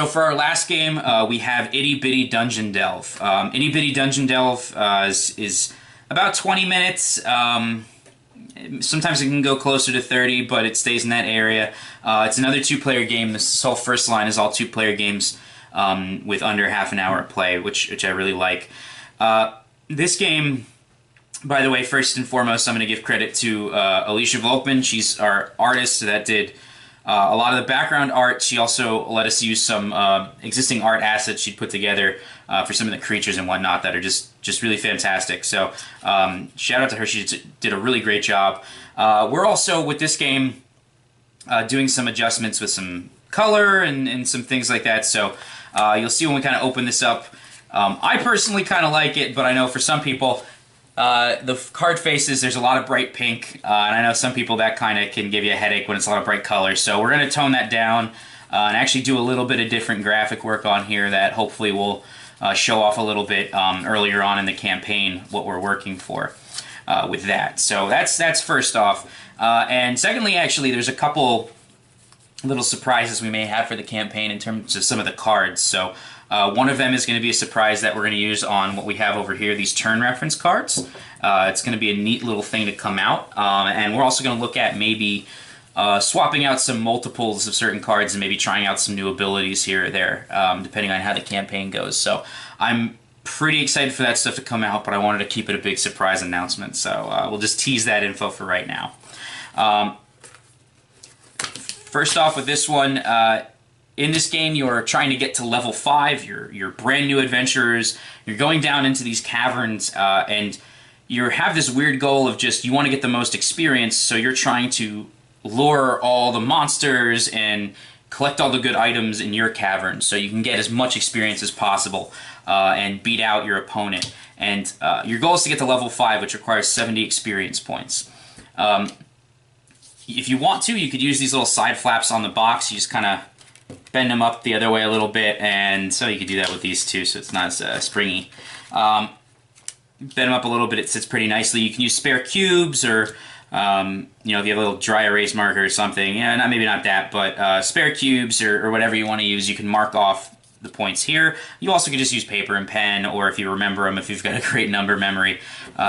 So for our last game, we have Itty Bitty Dungeon Delve. Itty Bitty Dungeon Delve is about 20 minutes. Sometimes it can go closer to 30, but it stays in that area. It's another two-player game. This whole first line is all two-player games with under half an hour of play, which I really like. This game, by the way, first and foremost, I'm going to give credit to Alicia Volkman. She's our artist that did a lot of the background art. She also let us use some existing art assets she'd put together for some of the creatures and whatnot that are just really fantastic. So shout out to her. She did a really great job. We're also, with this game, doing some adjustments with some color and some things like that. So you'll see when we kind of open this up. I personally kind of like it, but I know for some people, the card faces, there's a lot of bright pink, and I know some people that kind of can give you a headache when it's a lot of bright colors. So we're going to tone that down and actually do a little bit of different graphic work on here that hopefully will show off a little bit earlier on in the campaign what we're working for with that. So that's first off. And secondly, actually, there's a couple little surprises we may have for the campaign in terms of some of the cards. So one of them is going to be a surprise that we're going to use on what we have over here, these turn reference cards. It's going to be a neat little thing to come out. And we're also going to look at maybe swapping out some multiples of certain cards and maybe trying out some new abilities here or there, depending on how the campaign goes. So I'm pretty excited for that stuff to come out, but I wanted to keep it a big surprise announcement. So we'll just tease that info for right now. First off with this one, in this game you're trying to get to level 5, you're brand new adventurers, you're going down into these caverns, and you have this weird goal of just, you want to get the most experience, so you're trying to lure all the monsters and collect all the good items in your cavern so you can get as much experience as possible and beat out your opponent. And your goal is to get to level 5, which requires 70 experience points. If you want to, you could use these little side flaps on the box. You just kind of bend them up the other way a little bit, and so you could do that with these too, so it's not as springy. Bend them up a little bit, it sits pretty nicely. You can use spare cubes, or you know, if you have a little dry erase marker or something, yeah, maybe not that, but spare cubes or whatever you want to use, you can mark off the points here. You also could just use paper and pen, or if you remember them, if you've got a great number memory,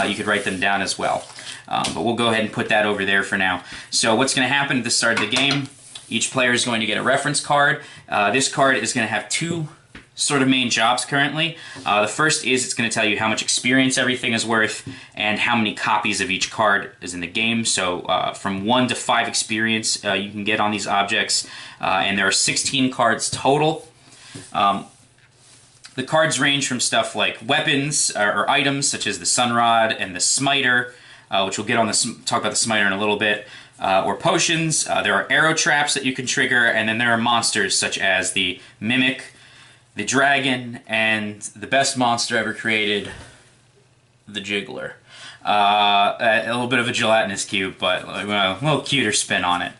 you could write them down as well. But we'll go ahead and put that over there for now. So what's going to happen at the start of the game, each player is going to get a reference card. This card is going to have two sort of main jobs currently. The first is it's going to tell you how much experience everything is worth and how many copies of each card is in the game. So from 1 to 5 experience you can get on these objects, and there are 16 cards total. The cards range from stuff like weapons or items such as the Sunrod and the Smiter, which we'll get on talk about the Smiter in a little bit, or potions. There are arrow traps that you can trigger, and then there are monsters such as the Mimic, the Dragon, and the best monster ever created, the Jiggler. A little bit of a gelatinous cube, but a little cuter spin on it.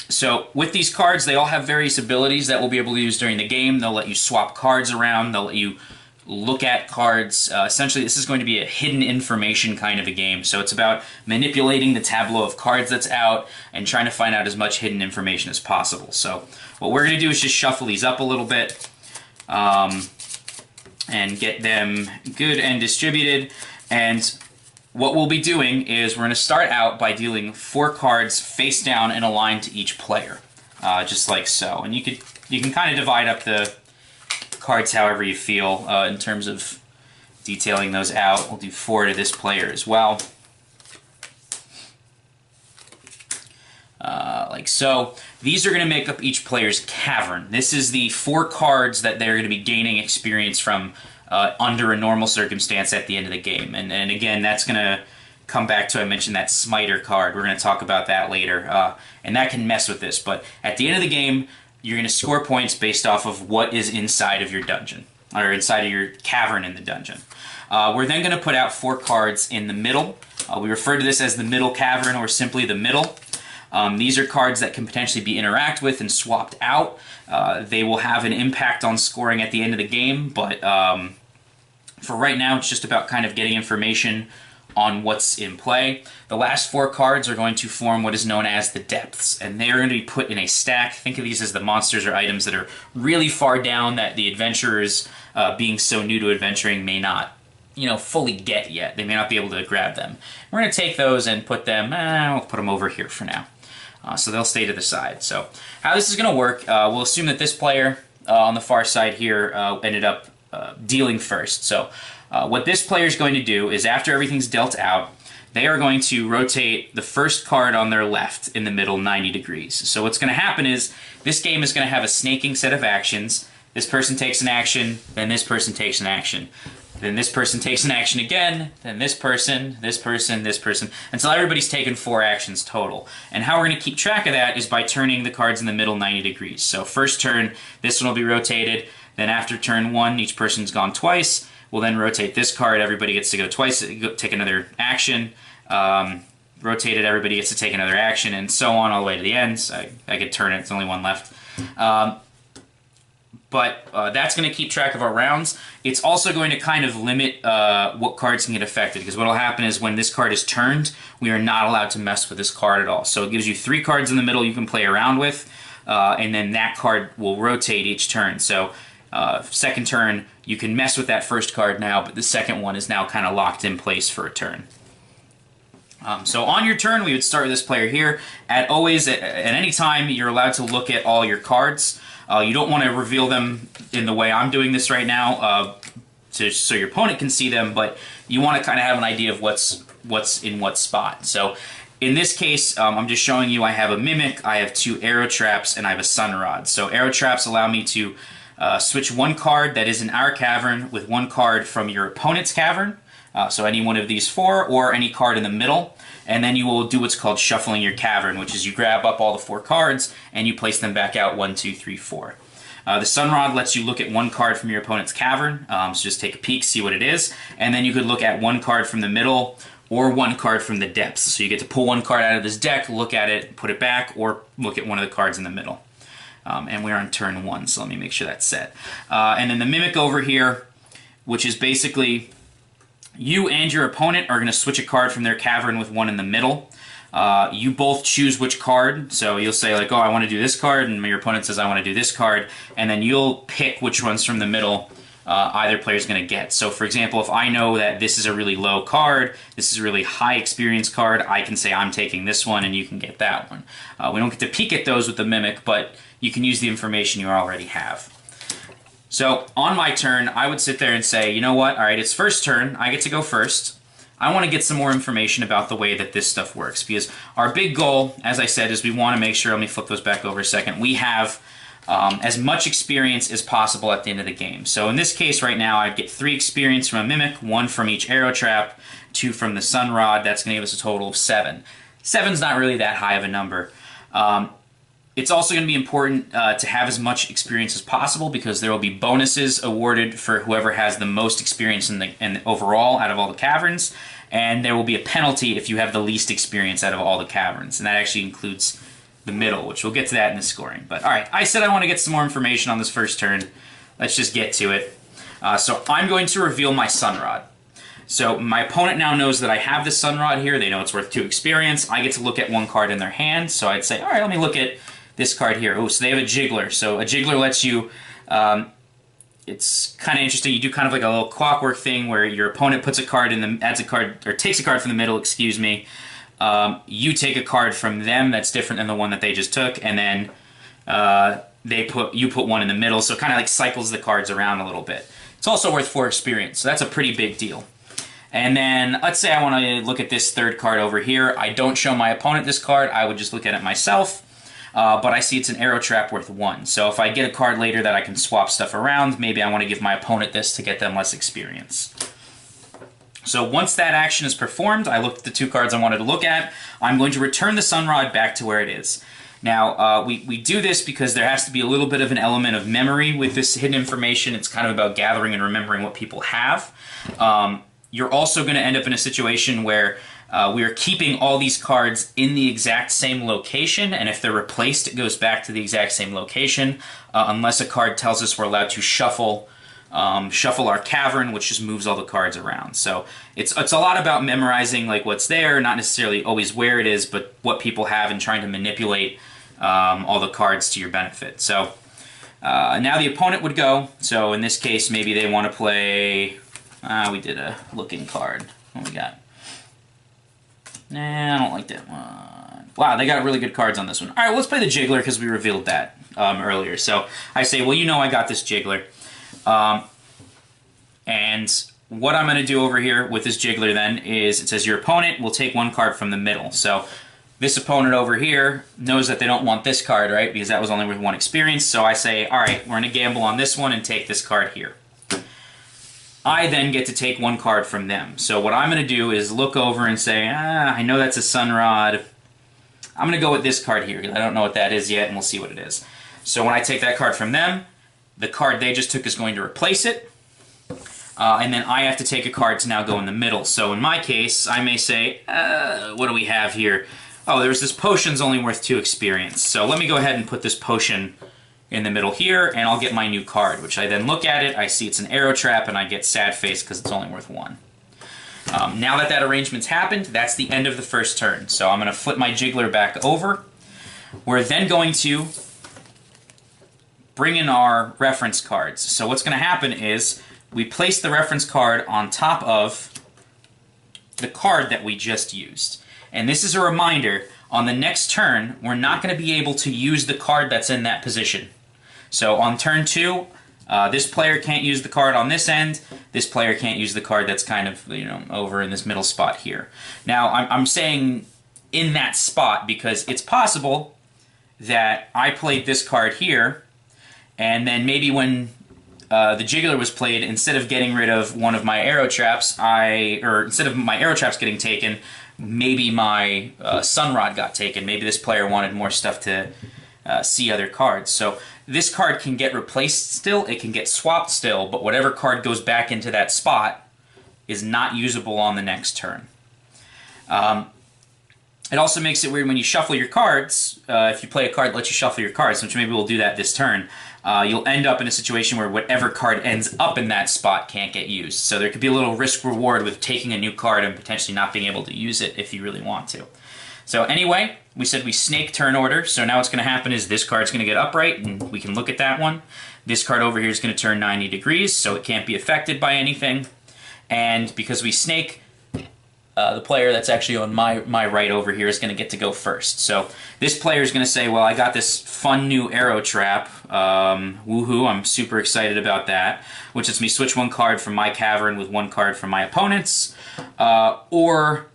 So with these cards, they all have various abilities that we'll be able to use during the game. They'll let you swap cards around. They'll let you look at cards. Essentially, this is going to be a hidden information kind of a game. So it's about manipulating the tableau of cards that's out and trying to find out as much hidden information as possible. So what we're going to do is just shuffle these up a little bit and get them good and distributed. And what we'll be doing is we're going to start out by dealing 4 cards face down and aligned to each player, just like so. And you can kind of divide up the cards however you feel in terms of detailing those out. We'll do 4 to this player as well, like so. These are going to make up each player's cavern. This is the 4 cards that they're going to be gaining experience from under a normal circumstance at the end of the game. And again, that's going to come back to, I mentioned that Smiter card. We're going to talk about that later. And that can mess with this. But at the end of the game, you're going to score points based off of what is inside of your dungeon, or inside of your cavern in the dungeon. We're then going to put out 4 cards in the middle. We refer to this as the middle cavern, or simply the middle. These are cards that can potentially be interacted with and swapped out. They will have an impact on scoring at the end of the game, but for right now, it's just about kind of getting information on what's in play. The last 4 cards are going to form what is known as the depths, and they are going to be put in a stack. Think of these as the monsters or items that are really far down that the adventurers, being so new to adventuring, may not, fully get yet. They may not be able to grab them. We're going to take those and put them, we'll put them over here for now. So they'll stay to the side. So how this is going to work, we'll assume that this player on the far side here ended up dealing first. So what this player is going to do is, after everything's dealt out, they are going to rotate the first card on their left in the middle 90 degrees. So what's going to happen is, this game is going to have a snaking set of actions. This person takes an action, then this person takes an action. Then this person takes an action again, then this person, until everybody's taken 4 actions total. And how we're going to keep track of that is by turning the cards in the middle 90 degrees. So first turn, this one will be rotated. Then after turn 1, each person's gone twice. We'll then rotate this card. Everybody gets to go twice, take another action. Rotate it, everybody gets to take another action, and so on all the way to the end. So I could turn it, it's only one left. But that's going to keep track of our rounds. It's also going to kind of limit what cards can get affected, because what will happen is, when this card is turned, we are not allowed to mess with this card at all. So it gives you 3 cards in the middle you can play around with, and then that card will rotate each turn. So second turn, you can mess with that first card now, but the second one is now kind of locked in place for a turn. So on your turn, we would start with this player here. At any time, you're allowed to look at all your cards. You don't want to reveal them in the way I'm doing this right now, so your opponent can see them, but you want to kind of have an idea of what's in what spot. So in this case, I'm just showing you I have a Mimic, I have 2 arrow traps, and I have a Sun Rod. So arrow traps allow me to switch 1 card that is in our cavern with 1 card from your opponent's cavern. So any one of these 4, or any card in the middle, and then you will do what's called shuffling your cavern, which is you grab up all the 4 cards and you place them back out 1, 2, 3, 4. The Sun Rod lets you look at 1 card from your opponent's cavern, so just take a peek, see what it is, and then you could look at 1 card from the middle or 1 card from the depths. So you get to pull 1 card out of this deck, look at it, put it back, or look at one of the cards in the middle. And we're on turn 1, so let me make sure that's set. And then the Mimic over here, which is basically, you and your opponent are going to switch a card from their cavern with 1 in the middle. You both choose which card, so you'll say like, oh, I want to do this card, and your opponent says I want to do this card, and then you'll pick which ones from the middle either player's going to get. So for example, if I know that this is a really low card, this is a really high experience card, I can say I'm taking this one and you can get that one. We don't get to peek at those with the Mimic, but you can use the information you already have. So on my turn, I would sit there and say, you know what, all right, it's first turn, I get to go first. I want to get some more information about the way that this stuff works, because our big goal, as I said, is we want to make sure, let me flip those back over a second, we have as much experience as possible at the end of the game. So in this case right now, I'd get 3 experience from a Mimic, 1 from each arrow trap, 2 from the Sun Rod. That's going to give us a total of 7. 7's not really that high of a number. It's also going to be important to have as much experience as possible, because there will be bonuses awarded for whoever has the most experience in the overall out of all the caverns, and there will be a penalty if you have the least experience out of all the caverns, and that actually includes the middle, which we'll get to that in the scoring. But all right, I said I want to get some more information on this first turn. Let's just get to it. So I'm going to reveal my Sun Rod. So my opponent now knows that I have this Sun Rod here. They know it's worth 2 experience. I get to look at 1 card in their hand, so I'd say, all right, let me look at this card here. Oh, so they have a Jiggler. So a Jiggler lets you, it's kind of interesting, you do kind of like a little clockwork thing where your opponent puts a card in the, adds a card, or takes a card from the middle, excuse me. You take a card from them that's different than the one that they just took, and then you put 1 in the middle, so it kind of like cycles the cards around a little bit. It's also worth 4 experience, so that's a pretty big deal. And then, let's say I want to look at this 3rd card over here. I don't show my opponent this card, I would just look at it myself. But I see it's an arrow trap worth 1. So if I get a card later that I can swap stuff around, maybe I want to give my opponent this to get them less experience. So once that action is performed, I looked at the 2 cards I wanted to look at. I'm going to return the Sun Rod back to where it is. Now, we do this because there has to be a little bit of an element of memory with this hidden information. It's kind of about gathering and remembering what people have. You're also going to end up in a situation where we are keeping all these cards in the exact same location, and if they're replaced, it goes back to the exact same location, unless a card tells us we're allowed to shuffle shuffle our cavern, which just moves all the cards around. So it's a lot about memorizing like what's there, not necessarily always where it is, but what people have and trying to manipulate all the cards to your benefit. So now the opponent would go. So in this case, maybe they want to play... we did a looking card. What we got? Nah, I don't like that one. Wow, they got really good cards on this one. All right, well, let's play the Jiggler because we revealed that earlier. So I say, well, you know I got this Jiggler. And what I'm going to do over here with this Jiggler then is it says your opponent will take one card from the middle. So this opponent over here knows that they don't want this card, right? Because that was only worth one experience. So I say, all right, we're going to gamble on this one and take this card here. I then get to take one card from them. So what I'm going to do is look over and say, I know that's a Sunrod. I'm going to go with this card here because I don't know what that is yet, and we'll see what it is. So when I take that card from them, the card they just took is going to replace it. And then I have to take a card to now go in the middle. So in my case, I may say, what do we have here? Oh, there's this potion's only worth 2 experience. So let me go ahead and put this potion in the middle here, and I'll get my new card, which I then look at it, I see it's an arrow trap, and I get sad face because it's only worth 1. Now that that arrangement's happened, that's the end of the first turn. So I'm going to flip my Jiggler back over. We're then going to bring in our reference cards. So what's going to happen is we place the reference card on top of the card that we just used. And this is a reminder, on the next turn, we're not going to be able to use the card that's in that position. So on turn 2, this player can't use the card on this end. This player can't use the card that's kind of, over in this middle spot here. Now, I'm saying in that spot because it's possible that I played this card here, and then maybe when the Jiggler was played, instead of getting rid of one of my arrow traps, instead of my arrow traps getting taken, maybe my Sunrod got taken. Maybe this player wanted more stuff to see other cards. So this card can get replaced still, it can get swapped still, but whatever card goes back into that spot is not usable on the next turn. It also makes it weird when you shuffle your cards. If you play a card that lets you shuffle your cards, which maybe we'll do that this turn, you'll end up in a situation where whatever card ends up in that spot can't get used. So there could be a little risk-reward with taking a new card and potentially not being able to use it if you really want to. So anyway, we said we snake turn order, so now what's going to happen is this card's going to get upright, and we can look at that one. This card over here is going to turn 90 degrees, so it can't be affected by anything. And because we snake, the player that's actually on my right over here is going to get to go first. So this player is going to say, well, I got this fun new arrow trap. Woohoo, I'm super excited about that. Which lets me switch one card from my cavern with one card from my opponent's, or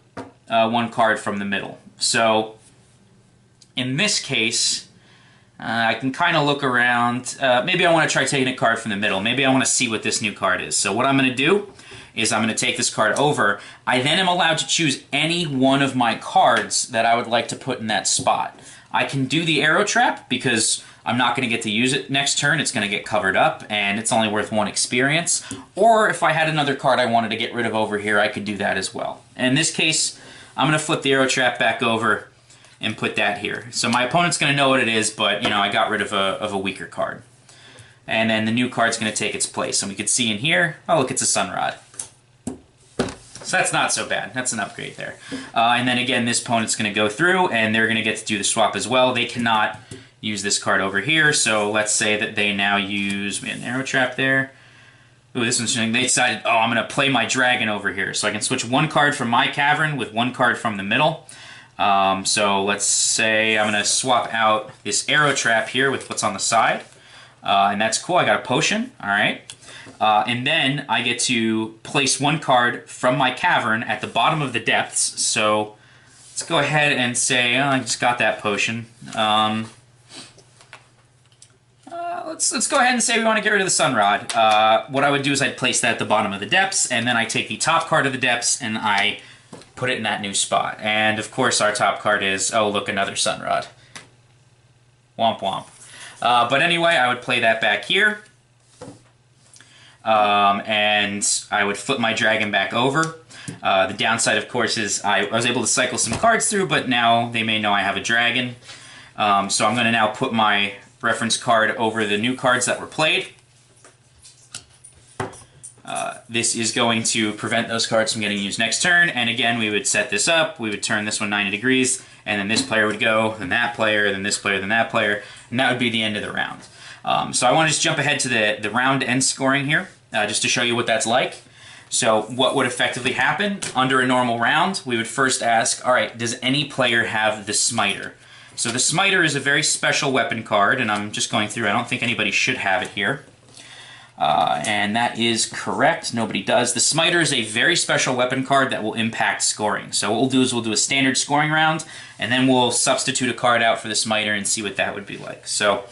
one card from the middle. So in this case, I can kind of look around. Maybe I want to try taking a card from the middle. Maybe I want to see what this new card is. So what I'm going to do is I'm going to take this card over. I then am allowed to choose any one of my cards that I would like to put in that spot. I can do the arrow trap because I'm not going to get to use it next turn. It's going to get covered up, and it's only worth 1 experience. Or if I had another card I wanted to get rid of over here, I could do that as well. In this case, I'm going to flip the arrow trap back over and put that here. So my opponent's going to know what it is, but I got rid of a weaker card. And then the new card's going to take its place. And we can see in here, oh look, it's a Sunrod. So that's not so bad. That's an upgrade there. And then again, this opponent's going to go through, and they're going to get to do the swap as well. They cannot use this card over here, so let's say that they now use... We had an arrow trap there. Ooh, this one's... They decided, oh, I'm going to play my dragon over here. So I can switch one card from my cavern with one card from the middle. So let's say I'm going to swap out this arrow trap here with what's on the side. And that's cool. I got a potion. All right. And then I get to place one card from my cavern at the bottom of the depths. So let's go ahead and say, oh, I just got that potion. Let's go ahead and say we want to get rid of the Sunrod. What I would do is I'd place that at the bottom of the depths, and then I take the top card of the depths and I put it in that new spot. And of course our top card is, oh look, another Sunrod. Womp womp. But anyway, I would play that back here. And I would flip my dragon back over. The downside, of course, is I was able to cycle some cards through, but now they may know I have a dragon. So I'm going to now put my reference card over the new cards that were played. this is going to prevent those cards from getting used next turn, and again, we would set this up, we would turn this one 90 degrees, and then this player would go, then that player, then this player, then that player, and that would be the end of the round. So I want to just jump ahead to the round end scoring here, just to show you what that's like. So what would effectively happen under a normal round, we would first ask, all right, does any player have the Smiter? So the Smiter is a very special weapon card, and I'm just going through, I don't think anybody should have it here. And that is correct, nobody does. The Smiter is a very special weapon card that will impact scoring. So what we'll do is we'll do a standard scoring round, and then we'll substitute a card out for the Smiter and see what that would be like. So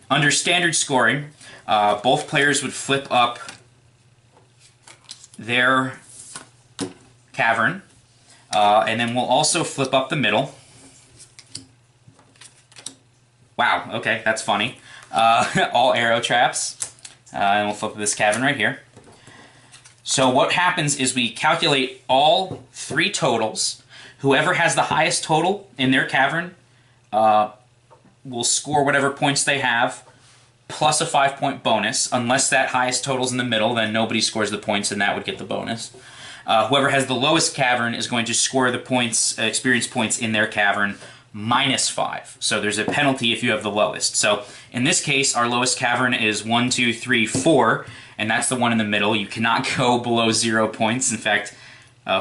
under standard scoring, both players would flip up their cavern, and then we'll also flip up the middle. Wow, okay, that's funny. All arrow traps. And we'll flip this cavern right here. So what happens is we calculate all 3 totals. Whoever has the highest total in their cavern will score whatever points they have, plus a 5-point bonus. Unless that highest total's in the middle, then nobody scores the points, and that would get the bonus. Whoever has the lowest cavern is going to score the points, experience points in their cavern, -5. So there's a penalty if you have the lowest. So in this case, our lowest cavern is 1, 2, 3, 4, and that's the one in the middle. You cannot go below 0 points. In fact,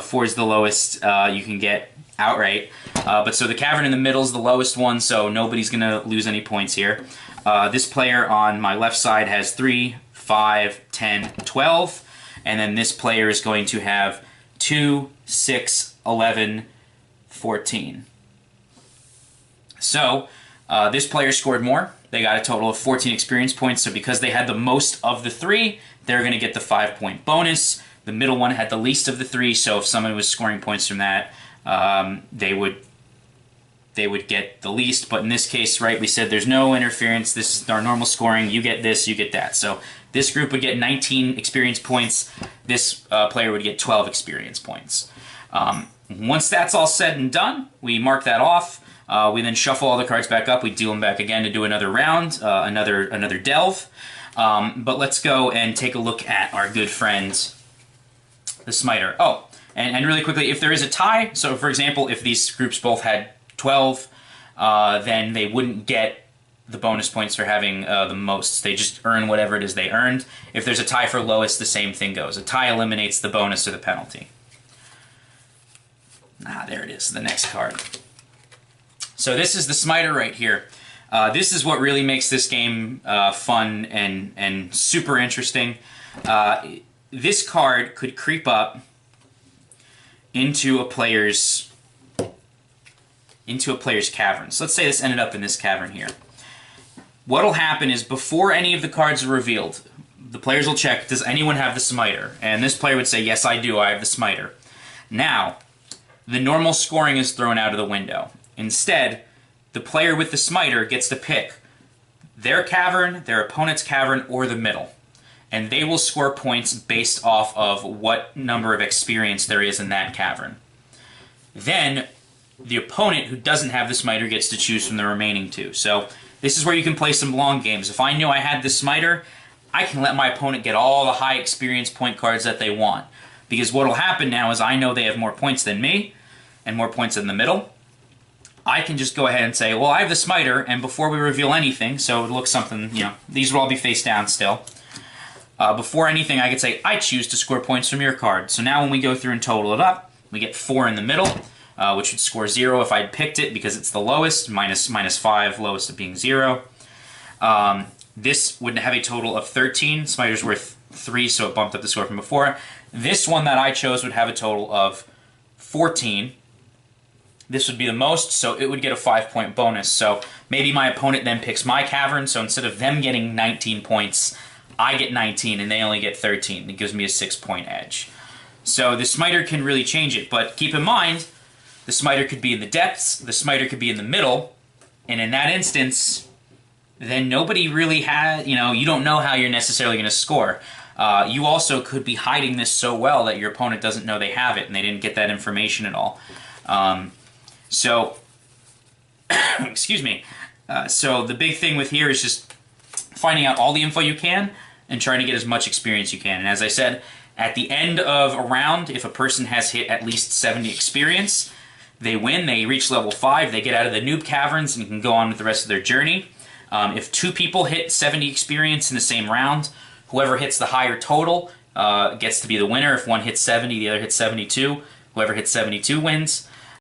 4 is the lowest you can get outright. But so the cavern in the middle is the lowest one, so nobody's going to lose any points here. This player on my left side has 3, 5, 10, 12, and then this player is going to have 2, 6, 11, 14. So, this player scored more. They got a total of 14 experience points, so because they had the most of the 3, they're going to get the 5-point bonus. The middle one had the least of the 3, so if someone was scoring points from that, they would get the least. But in this case, right, we said there's no interference. This is our normal scoring. You get this, you get that. So this group would get 19 experience points. This player would get 12 experience points. Once that's all said and done, we mark that off. We then shuffle all the cards back up. We deal them back again to do another round, another delve. But let's go and take a look at our good friend, the Smiter. Oh, and really quickly, if there is a tie, so for example, if these groups both had 12, then they wouldn't get the bonus points for having the most. They just earn whatever it is they earned. If there's a tie for lowest, the same thing goes. A tie eliminates the bonus or the penalty. There it is, the next card. So this is the Smiter right here. This is what really makes this game fun and super interesting. This card could creep up into a player's cavern. So let's say this ended up in this cavern here. What'll happen is before any of the cards are revealed, the players will check, does anyone have the Smiter? And this player would say, yes, I do, I have the Smiter. Now, the normal scoring is thrown out of the window. Instead, the player with the Smiter gets to pick their cavern, their opponent's cavern, or the middle. And they will score points based off of what number of experience there is in that cavern. Then, the opponent who doesn't have the Smiter gets to choose from the remaining 2. So, this is where you can play some long games. If I knew I had the Smiter, I can let my opponent get all the high experience point cards that they want. Because what will happen now is I know they have more points than me, and more points in the middle. I can just go ahead and say, well, I have the Smiter, and before we reveal anything, so it looks something, you know, these will all be face down still. Before anything, I could say, I choose to score points from your card. So now when we go through and total it up, we get 4 in the middle, which would score 0 if I'd picked it because it's the lowest, minus 5, lowest of being 0. This would have a total of 13. Smiter's worth 3, so it bumped up the score from before. This one that I chose would have a total of 14. This would be the most, so it would get a 5-point bonus. So maybe my opponent then picks my cavern, so instead of them getting 19 points, I get 19 and they only get 13. It gives me a 6-point edge. So the Smiter can really change it, but keep in mind, the Smiter could be in the depths, the Smiter could be in the middle, and in that instance, then nobody really has, you know, you don't know how you're necessarily going to score. You also could be hiding this so well that your opponent doesn't know they have it and they didn't get that information at all. So, excuse me. So the big thing with here is just finding out all the info you can and trying to get as much experience you can. And as I said, At the end of a round, if a person has hit at least 70 experience, they win. They reach level 5. They get out of the noob caverns and can go on with the rest of their journey. If 2 people hit 70 experience in the same round, whoever hits the higher total gets to be the winner. If one hits 70, the other hits 72. Whoever hits 72 wins.